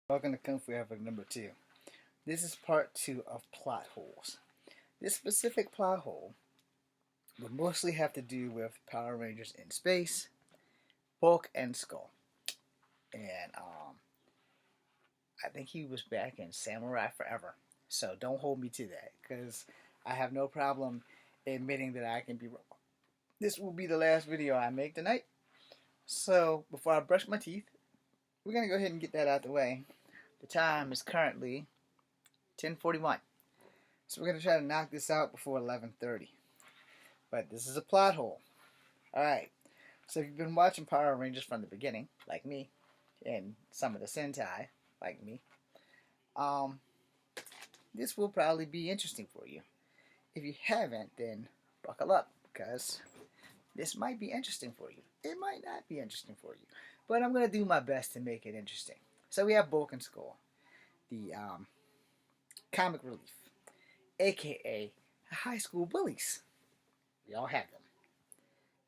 Welcome to Kung Fu Epic number 2. This is part 2 of plot holes. This specific plot hole would mostly have to do with Power Rangers in space, Bulk, and Skull. And I think he was back in Samurai Forever. So don't hold me to that, because I have no problem admitting that I can be wrong. This will be the last video I make tonight. So before I brush my teeth, we're going to go ahead and get that out the way. The time is currently 10:41. So we're going to try to knock this out before 11:30. But this is a plot hole. Alright. So if you've been watching Power Rangers from the beginning, like me, and some of the Sentai, like me, this will probably be interesting for you. If you haven't, then buckle up, because this might be interesting for you. It might not be interesting for you. But I'm going to do my best to make it interesting. So we have Bulk and Skull, the comic relief, aka high school bullies. We all have them.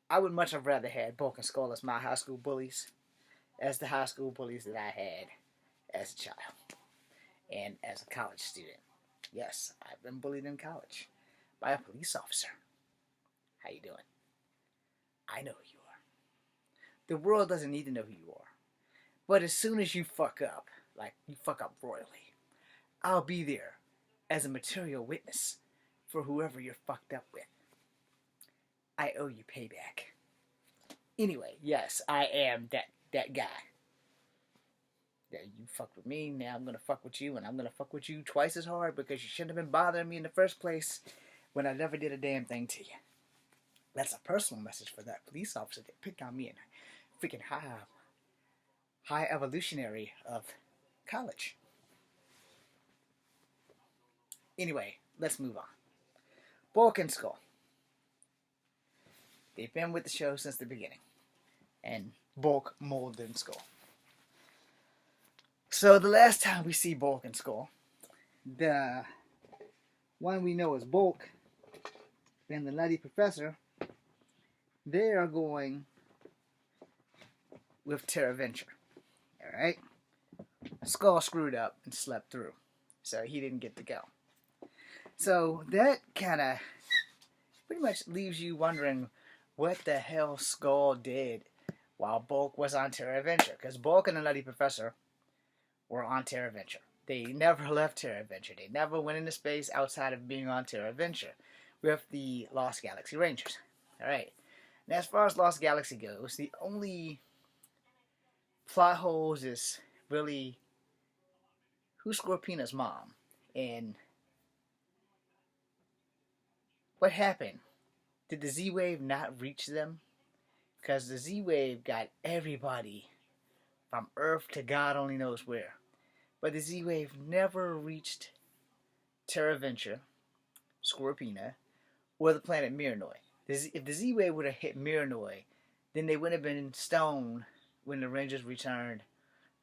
I would much have rather had Bulk and Skull as my high school bullies, as the high school bullies that I had as a child and as a college student. Yes, I've been bullied in college by a police officer. How you doing? I know who you are. The world doesn't need to know who you are. But as soon as you fuck up, like you fuck up royally, I'll be there as a material witness for whoever you're fucked up with. I owe you payback. Anyway, yes, I am that guy. Yeah, you fucked with me, now I'm gonna fuck with you, and I'm gonna fuck with you twice as hard because you shouldn't have been bothering me in the first place when I never did a damn thing to you. That's a personal message for that police officer that picked on me in freaking high evolutionary of college. Anyway, let's move on. Bulk and Skull. They've been with the show since the beginning. And Bulk molded Skull. So the last time we see Bulk and Skull, the one we know as Bulk and the Nutty Professor, they are going with Terra Venture. Alright? Skull screwed up and slept through, so he didn't get to go. So that kind of pretty much leaves you wondering what the hell Skull did while Bulk was on Terra Venture. Because Bulk and the Nutty Professor were on Terra Venture. They never left Terra Venture. They never went into space outside of being on Terra Venture with the Lost Galaxy Rangers. Alright. Now as far as Lost Galaxy goes, the only plot holes is really who's Scorpina's mom and what happened. Did the Z-Wave not reach them? Because the Z-Wave got everybody from Earth to God only knows where. But the Z-Wave never reached Terra Venture, Scorpina, or the planet Miranoi. If the Z-Wave would have hit Miranoi, then they would have been stoned when the Rangers returned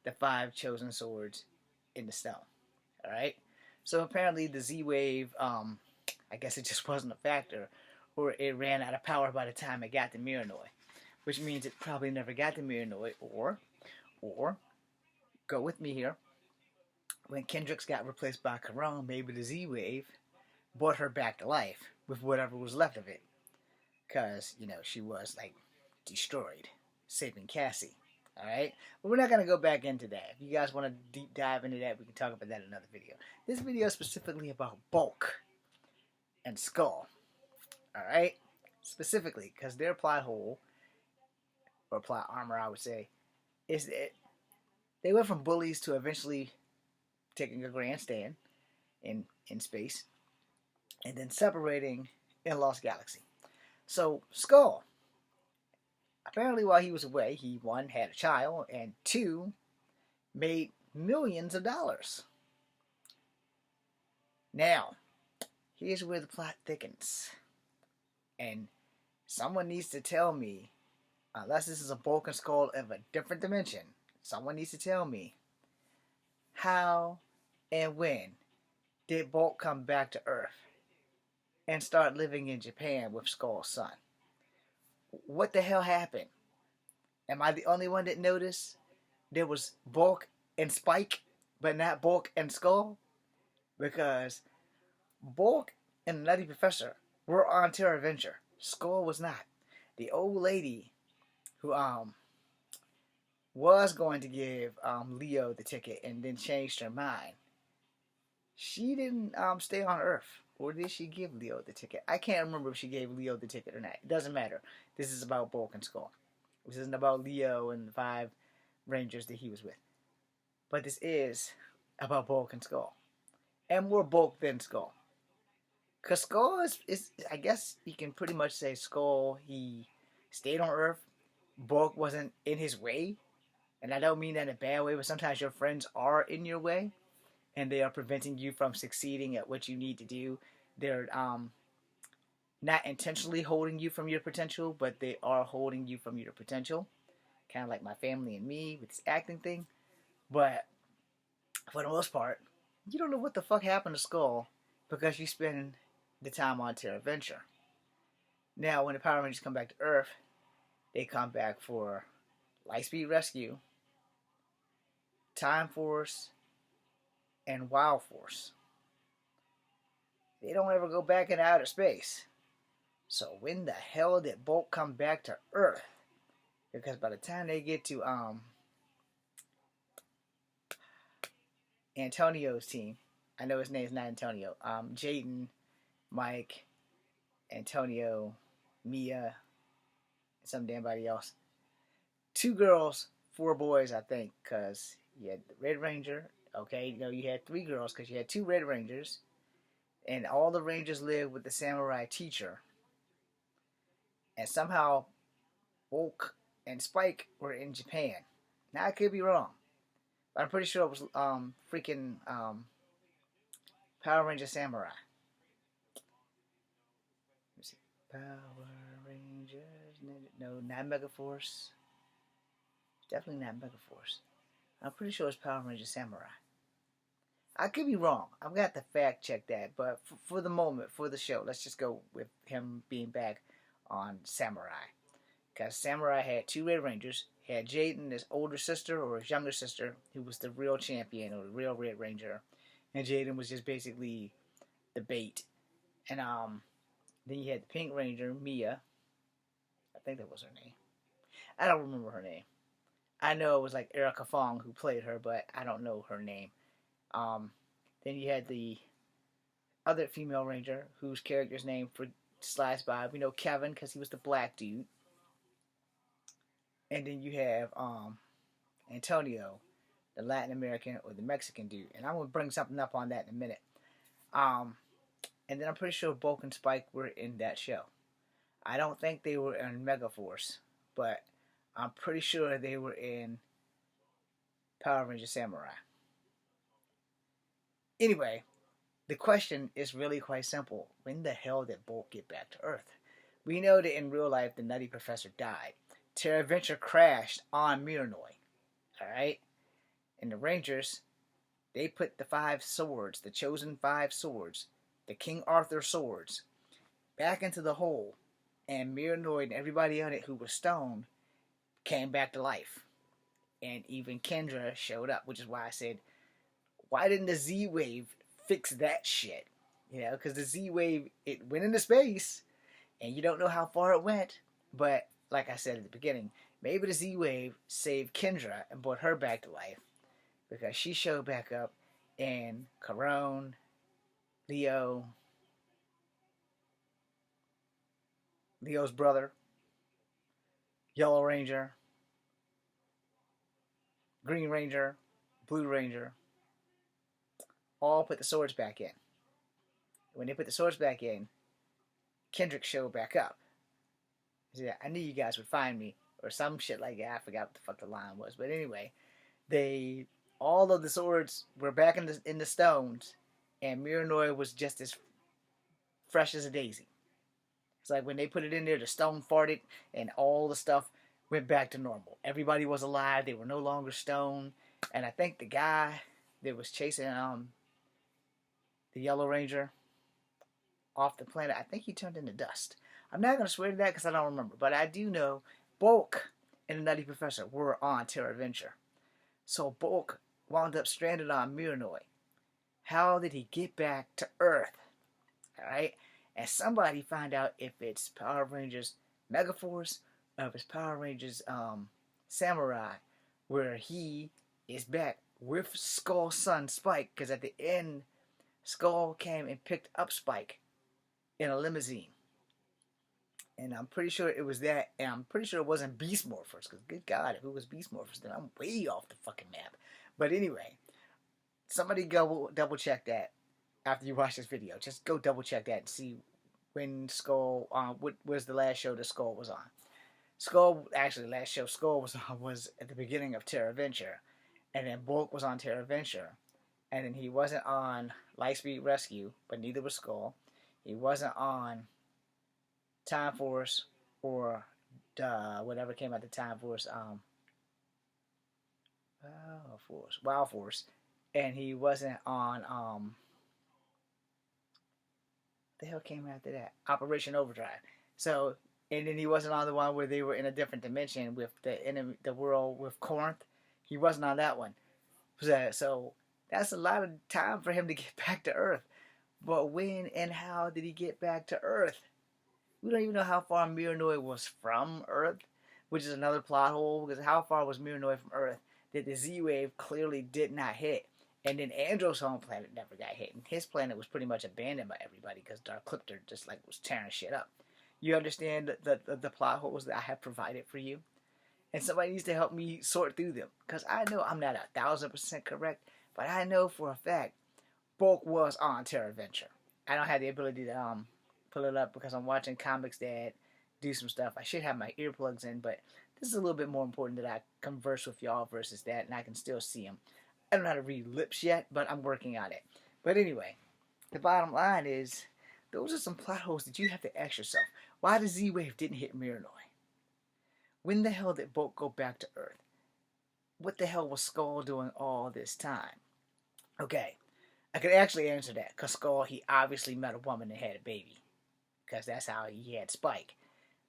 the 5 chosen swords in the stone. Alright? So apparently the Z-Wave, I guess it just wasn't a factor, or it ran out of power by the time it got to Miranoi. Which means it probably never got to Miranoi, or, go with me here, when Kendrix got replaced by Karone, maybe the Z-Wave brought her back to life with whatever was left of it. Because, she was, like, destroyed, saving Cassie. Alright? But we're not going to go back into that. If you guys want to deep dive into that, we can talk about that in another video. This video is specifically about Bulk and Skull. Alright? Specifically, because their plot hole, or plot armor, I would say, is that they went from bullies to eventually taking a grandstand in space, and then separating in Lost Galaxy. So, Skull, apparently while he was away, he, 1, had a child, and 2, made millions of dollars. Now, here's where the plot thickens. And someone needs to tell me, unless this is a Bulk and Skull of a different dimension, someone needs to tell me, how and when did Bulk come back to Earth and start living in Japan with Skull's son? What the hell happened? Am I the only one that noticed there was Bulk and Spike but not Bulk and Skull, because Bulk and the Nutty Professor were on Terra Venture. Skull was not. The old lady who was going to give Leo the ticket and then changed her mind. She didn't stay on Earth. Or did she give Leo the ticket? I can't remember if she gave Leo the ticket or not. It doesn't matter. This is about Bulk and Skull. This isn't about Leo and the 5 Rangers that he was with. But this is about Bulk and Skull. And more Bulk than Skull. Because Skull is, I guess you can pretty much say Skull, he stayed on Earth. Bulk wasn't in his way. And I don't mean that in a bad way, but sometimes your friends are in your way. And they are preventing you from succeeding at what you need to do. They're not intentionally holding you from your potential, but they are holding you from your potential. Kind of like my family and me with this acting thing. But for the most part, you don't know what the fuck happened to Skull because you spend the time on Terra Venture. Now, when the Power Rangers come back to Earth, they come back for Lightspeed Rescue, Time Force, and Wild Force. They don't ever go back into outer space. So when the hell did Bulk come back to Earth? Because by the time they get to Antonio's team, I know his name's not Antonio. Jaden, Mike, Antonio, Mia, and some damn body else. 2 girls, 4 boys, I think, because you had the Red Ranger. Okay, no, you had 3 girls because you had 2 Red Rangers, and all the Rangers lived with the samurai teacher. And somehow, Bulk and Spike were in Japan. Now I could be wrong, but I'm pretty sure it was freaking Power Ranger Samurai. Let me see, Power Rangers. No, not Megaforce. Definitely not Megaforce. I'm pretty sure it's Power Ranger Samurai. I could be wrong. I've got to fact check that. But for the moment, for the show, let's just go with him being back on Samurai. Because Samurai had 2 Red Rangers. He had Jaden, his older sister or his younger sister, who was the real champion or the real Red Ranger. And Jaden was just basically the bait. And then you had the Pink Ranger, Mia. I think that was her name. I don't remember her name. I know it was like Erica Fong who played her, but I don't know her name. Then you had the other female ranger whose character's name slides by. We know Kevin because he was the black dude. And then you have Antonio, the Latin American or the Mexican dude. And I'm going to bring something up on that in a minute. And then I'm pretty sure Bulk and Spike were in that show. I don't think they were in Megaforce, but I'm pretty sure they were in Power Ranger Samurai. Anyway, the question is really quite simple. When the hell did Bulk get back to Earth? We know that in real life the Nutty Professor died. Terra Venture crashed on Miranoi. Alright? And the Rangers, they put the 5 swords, the chosen 5 swords, the King Arthur swords, back into the hole. And Miranoi and everybody on it who was stoned came back to life. And even Kendra showed up, which is why I said, why didn't the Z-Wave fix that shit? You know, because the Z-Wave, it went into space, and you don't know how far it went. But, like I said at the beginning, maybe the Z-Wave saved Kendra and brought her back to life. Because she showed back up in Corone, Leo, Leo's brother, Yellow Ranger, Green Ranger, Blue Ranger, all put the swords back in. When they put the swords back in, Kendrick showed back up. He said, I knew you guys would find me, or some shit like that. I forgot what the fuck the line was. But anyway, all of the swords were back in the stones, and Miranoi was just as fresh as a daisy. It's like when they put it in there, the stone farted, and all the stuff went back to normal. Everybody was alive. They were no longer stoned. And I think the guy that was chasing the Yellow Ranger off the planet, I think he turned into dust. I'm not going to swear to that because I don't remember. But I do know Bulk and the Nutty Professor were on Terra Venture. So Bulk wound up stranded on Miranoi. How did he get back to Earth? Alright? And somebody find out if it's Power Rangers Megaforce or if it's Power Rangers Samurai, where he is back with Skull's son Spike, because at the end, Skull came and picked up Spike in a limousine. And I'm pretty sure it was that, and I'm pretty sure it wasn't Beast Morphers, because good God, if it was Beast Morphers, then I'm way off the fucking map. But anyway, somebody go double check that after you watch this video. Just go double check that and see when Skull, what was the last show that Skull was on. Actually, last show Skull was on was at the beginning of Terra Venture, and then Bulk was on Terra Venture, and then he wasn't on Lightspeed Rescue, but neither was Skull. He wasn't on Time Force or whatever came at the Time Force, Wild Force, and he wasn't on the hell came after that? Operation Overdrive. So, and then he wasn't on the one where they were in a different dimension with the world with Corinth. He wasn't on that one. So that's a lot of time for him to get back to Earth. But when and how did he get back to Earth? We don't even know how far Miranoi was from Earth, which is another plot hole, because how far was Miranoi from Earth that the Z-Wave clearly did not hit? And then Andro's home planet never got hit. And his planet was pretty much abandoned by everybody because Dark Clipter just like was tearing shit up. You understand the plot holes that I have provided for you? And somebody needs to help me sort through them. Because I know I'm not 1,000% correct, but I know for a fact Bulk was on Terra Venture. I don't have the ability to pull it up because I'm watching Comics Dad do some stuff. I should have my earplugs in, but this is a little bit more important that I converse with y'all versus that, and I can still see them. I don't know how to read lips yet, but I'm working on it. But anyway, the bottom line is, those are some plot holes that you have to ask yourself. Why the Z-Wave didn't hit Miranoi? When the hell did Bulk go back to Earth? What the hell was Skull doing all this time? Okay, I could actually answer that, because Skull, he obviously met a woman and had a baby. Because that's how he had Spike.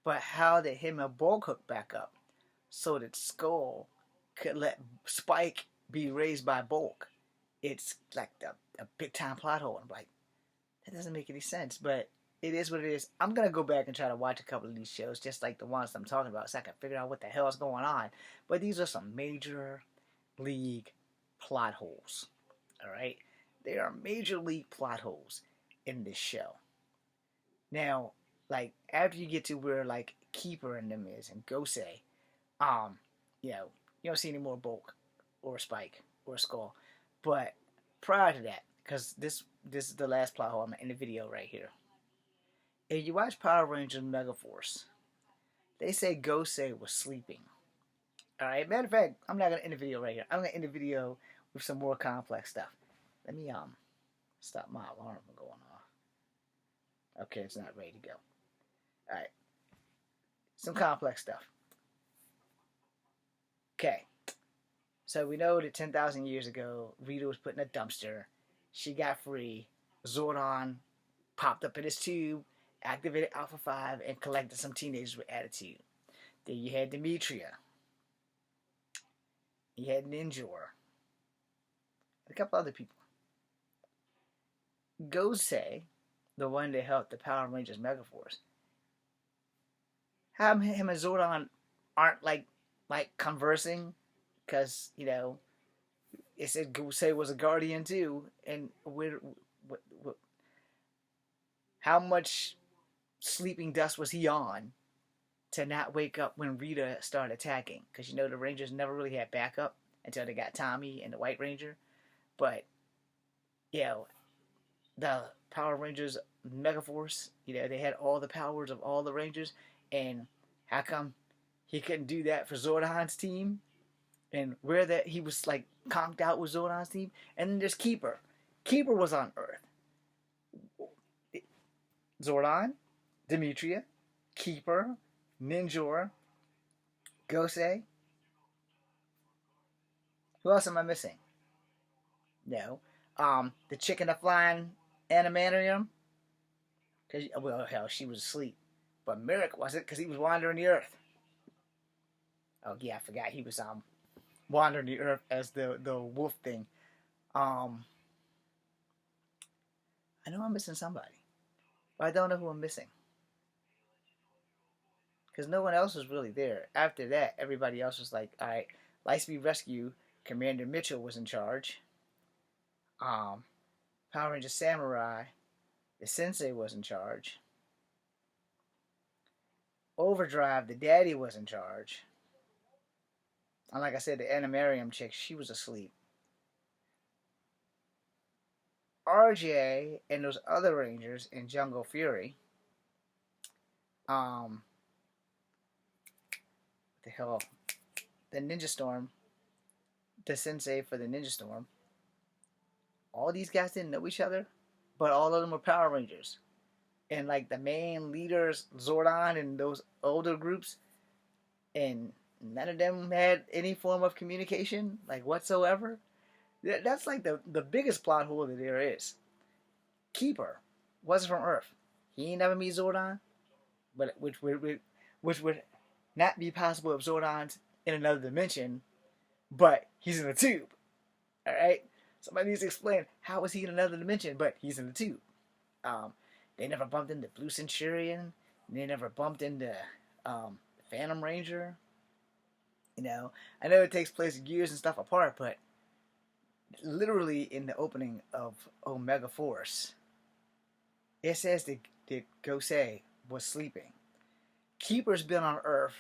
But how did him and Bulk hook back up? So that Skull could let Spike be raised by Bulk. It's like a big time plot hole. I'm like, that doesn't make any sense, but it is what it is. I'm gonna go back and try to watch a couple of these shows, just like the ones I'm talking about, so I can figure out what the hell is going on. But these are some major league plot holes. Alright? There are major league plot holes in this show. Now, like, after you get to where like Keeper and them is and Gosei, you don't see any more Bulk or Spike or Skull. But prior to that, because this is the last plot hole in the video right here. If you watch Power Rangers Megaforce, they say Gosei was sleeping. Alright, matter of fact, I'm not gonna end the video right here. I'm gonna end the video with some more complex stuff. Let me stop my alarm from going off. Okay, it's not ready to go. Alright. Some complex stuff. Okay. So we know that 10,000 years ago, Rita was put in a dumpster. She got free. Zordon popped up in his tube, activated Alpha 5, and collected some teenagers with attitude. Then you had Demetria. You had Ninjor. And a couple other people. Gosei, the one that helped the Power Rangers Megaforce, how him and Zordon aren't like conversing? Because, it said Gosei was a guardian too, and how much sleeping dust was he on to not wake up when Rita started attacking? Because the Rangers never really had backup until they got Tommy and the White Ranger. But, the Power Rangers Megaforce, they had all the powers of all the Rangers, and how come he couldn't do that for Zordon's team? And where that he was like conked out with Zordon's team. And then there's Keeper. Keeper was on Earth. Zordon, Demetria, Keeper, Ninjor, Gosei. Who else am I missing? No. The chick in the flying animarium. Well, hell, she was asleep. But Merrick wasn't, because he was wandering the Earth. Oh yeah, I forgot he was wandering the earth as the wolf thing. Um, I know I'm missing somebody, but I don't know who I'm missing because no one else was really there. After that, everybody else was like, all right, Lightspeed Rescue. Commander Mitchell was in charge. Um, Power Ranger Samurai, the Sensei was in charge. Overdrive, the daddy was in charge. And like I said, the Animarium chick, she was asleep. RJ and those other Rangers in Jungle Fury, what the hell, the Ninja Storm, the Sensei for the Ninja Storm, all these guys didn't know each other, but all of them were Power Rangers. And like the main leaders, Zordon and those older groups, and none of them had any form of communication, like whatsoever. That's like the biggest plot hole that there is. Keeper wasn't from Earth. He ain't never meet Zordon, but which would not be possible if Zordon's in another dimension, but he's in a tube. All right, somebody needs to explain how is he in another dimension, but he's in a tube. Um, they never bumped into Blue Centurion. They never bumped into Phantom Ranger. You know, I know it takes place years and stuff apart, but literally in the opening of Omega Force, it says that Gosei was sleeping. Keeper's been on Earth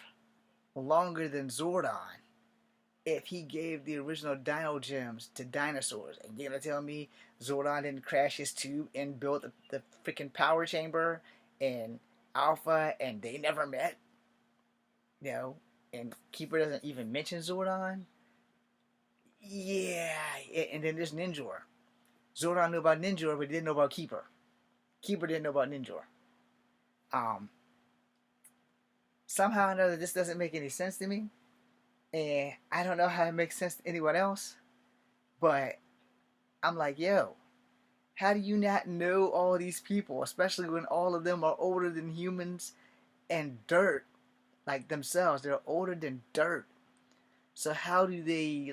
longer than Zordon if he gave the original Dino Gems to dinosaurs. And you're going to tell me Zordon didn't crash his tube and build the freaking power chamber and Alpha and they never met? You know, and Keeper doesn't even mention Zordon? Yeah, and then there's Ninjor. Zordon knew about Ninjor, but he didn't know about Keeper. Keeper didn't know about Ninjor. Somehow or another, this doesn't make any sense to me. And I don't know how it makes sense to anyone else. But I'm like, yo, how do you not know all these people, especially when all of them are older than humans and dirt, like themselves? They're older than dirt. So how do they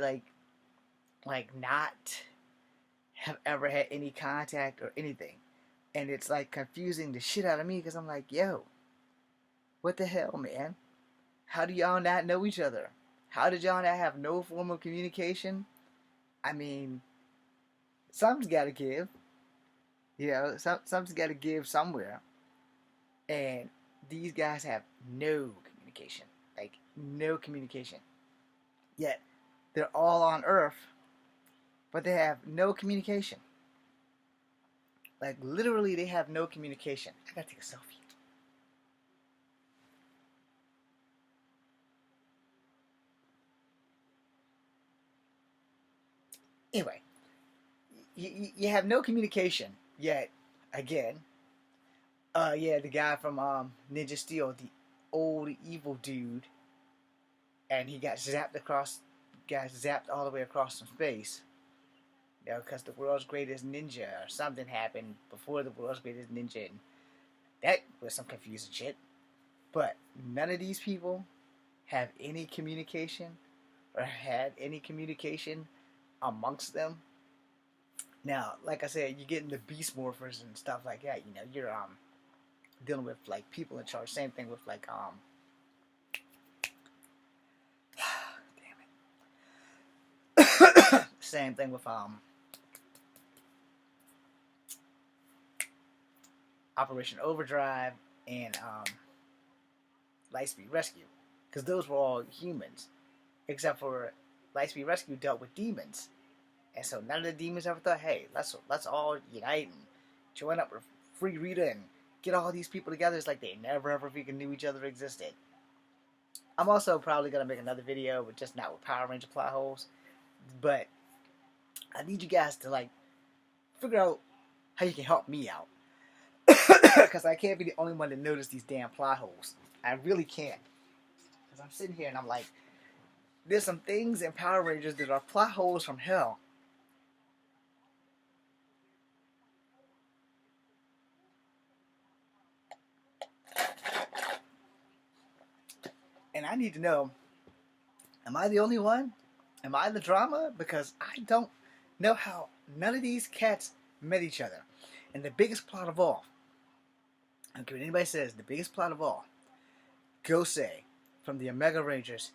like not have ever had any contact or anything? And it's like confusing the shit out of me because I'm like, yo, what the hell, man? How do y'all not know each other? How did y'all not have no form of communication? I mean, something's got to give. You know, something's got to give somewhere. And these guys have no communication. Like, no communication. Yet, they're all on Earth, but they have no communication. Like, literally, they have no communication. I gotta take a selfie. Anyway, you have no communication, yet, again, yeah, the guy from Ninja Steel, the old evil dude, and he got zapped all the way across some space. You know, because the world's greatest ninja or something happened before the world's greatest ninja, and that was some confusing shit. But none of these people have any communication or had any communication amongst them. Now, like I said, you get into beast morphers and stuff like that. You know, you're dealing with like people in charge. Same thing with like damn it. Same thing with Operation Overdrive and Lightspeed Rescue, because those were all humans, except for Lightspeed Rescue dealt with demons, and so none of the demons ever thought, hey, let's all unite and join up with Free Rita and get all these people together. It's like they never ever freaking knew each other existed. I'm also probably gonna make another video, but just not with Power Ranger plot holes. But I need you guys to like figure out how you can help me out, because I can't be the only one to notice these damn plot holes. I really can't, because I'm sitting here and I'm like, there's some things in Power Rangers that are plot holes from hell. And I need to know, am I the only one? Am I the drama? Because I don't know how none of these cats met each other. And the biggest plot of all, I don't care what anybody says, the biggest plot of all, Gosei from the Omega Rangers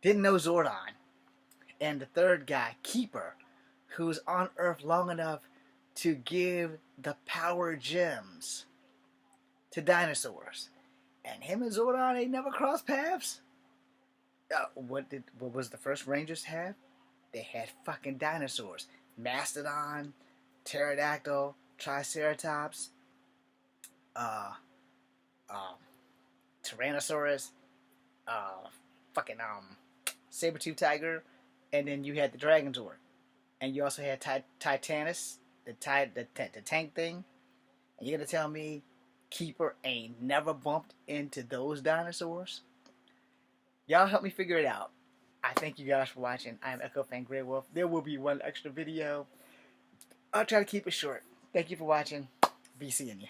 didn't know Zordon. And the third guy, Keeper, who's on Earth long enough to give the power gems to dinosaurs. And him and Zordon, they never crossed paths. What was the first Rangers have? They had fucking dinosaurs. Mastodon, Pterodactyl, Triceratops, uh, uh, Tyrannosaurus, fucking saber-tooth tiger, and then you had the Dragonzord. And you also had Titanus, the tank thing. And you're gonna tell me Keeper ain't never bumped into those dinosaurs? Y'all help me figure it out. I thank you guys for watching. I'm Echo Fan Grey Wolf. There will be one extra video. I'll try to keep it short. Thank you for watching. Be seeing you.